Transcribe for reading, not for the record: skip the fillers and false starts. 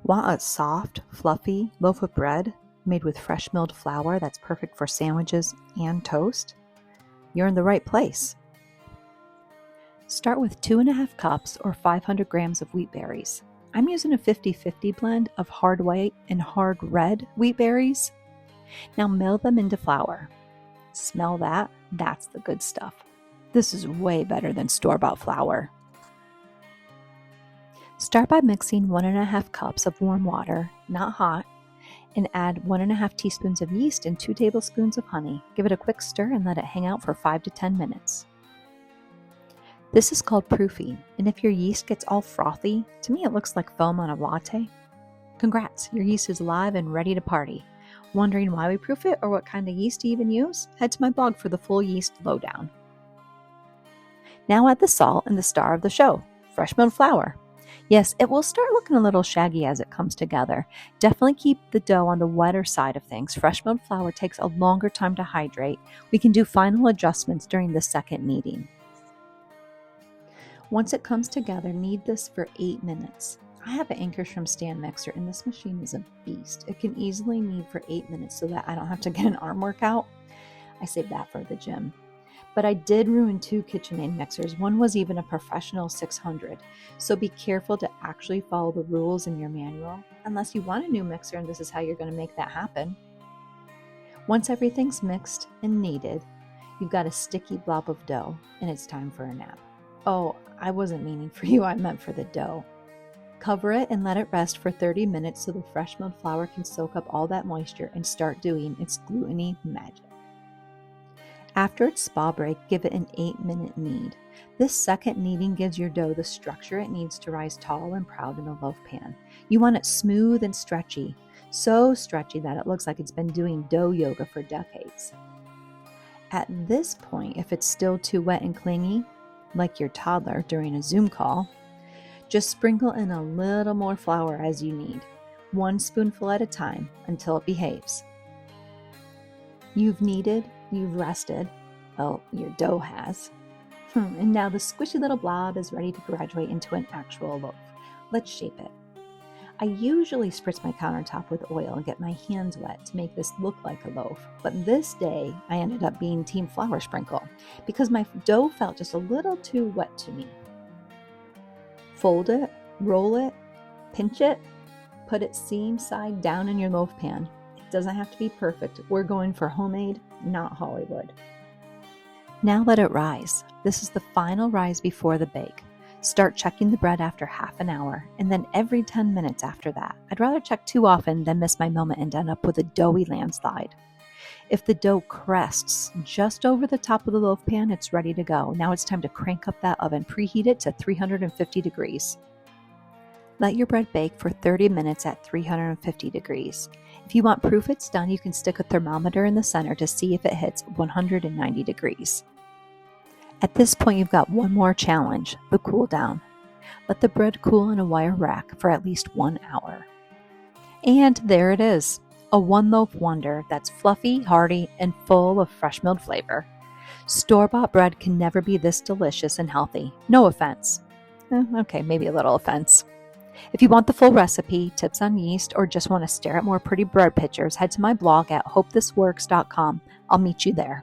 Want a soft, fluffy loaf of bread made with fresh milled flour that's perfect for sandwiches and toast? You're in the right place. Start with 2.5 cups or 500 grams of wheat berries. I'm using a 50-50 blend of hard white and hard red wheat berries. Now mill them into flour. Smell that? That's the good stuff. This is way better than store-bought flour. Start by mixing 1.5 cups of warm water, not hot, and add 1.5 teaspoons of yeast and 2 tablespoons of honey. Give it a quick stir and let it hang out for 5 to 10 minutes. This is called proofing, and if your yeast gets all frothy, to me it looks like foam on a latte. Congrats, your yeast is live and ready to party. Wondering why we proof it or what kind of yeast to even use? Head to my blog for the full yeast lowdown. Now add the salt and the star of the show, fresh milled flour. Yes, it will start looking a little shaggy as it comes together. Definitely keep the dough on the wetter side of things. Fresh milled flour takes a longer time to hydrate. We can do final adjustments during the second kneading. Once it comes together, knead this for 8 minutes. I have an Ankerstrom stand mixer and this machine is a beast. It can easily knead for 8 minutes so that I don't have to get an arm workout. I save that for the gym. But I did ruin 2 KitchenAid mixers. One was even a professional 600. So be careful to actually follow the rules in your manual, unless you want a new mixer and this is how you're going to make that happen. Once everything's mixed and kneaded, you've got a sticky blob of dough and it's time for a nap. Oh, I wasn't meaning for you, I meant for the dough. Cover it and let it rest for 30 minutes so the fresh milled flour can soak up all that moisture and start doing its gluteny magic. After its spa break, give it an 8-minute knead. This second kneading gives your dough the structure it needs to rise tall and proud in the loaf pan. You want it smooth and stretchy, so stretchy that it looks like it's been doing dough yoga for decades. At this point, if it's still too wet and clingy, like your toddler during a Zoom call, just sprinkle in a little more flour as you need, 1 spoonful at a time until it behaves. You've kneaded, you've rested, well, your dough has, and now the squishy little blob is ready to graduate into an actual loaf. Let's shape it. I usually spritz my countertop with oil and get my hands wet to make this look like a loaf, but this day I ended up being team flour sprinkle because my dough felt just a little too wet to me. Fold it, roll it, pinch it, put it seam side down in your loaf pan. It doesn't have to be perfect. We're going for homemade, not Hollywood. Now let it rise. This is the final rise before the bake. Start checking the bread after half an hour and then every 10 minutes after that. I'd rather check too often than miss my moment and end up with a doughy landslide. If the dough crests just over the top of the loaf pan, it's ready to go. Now it's time to crank up that oven. Preheat it to 350 degrees. Let your bread bake for 30 minutes at 350 degrees. If you want proof it's done, you can stick a thermometer in the center to see if it hits 190 degrees. At this point, you've got one more challenge, the cool down. Let the bread cool in a wire rack for at least 1 hour. And there it is, a one-loaf wonder that's fluffy, hearty, and full of fresh milled flavor. Store-bought bread can never be this delicious and healthy. No offense. Okay, maybe a little offense. If you want the full recipe, tips on yeast, or just want to stare at more pretty bread pictures, head to my blog at hopethiswerks.com. I'll meet you there.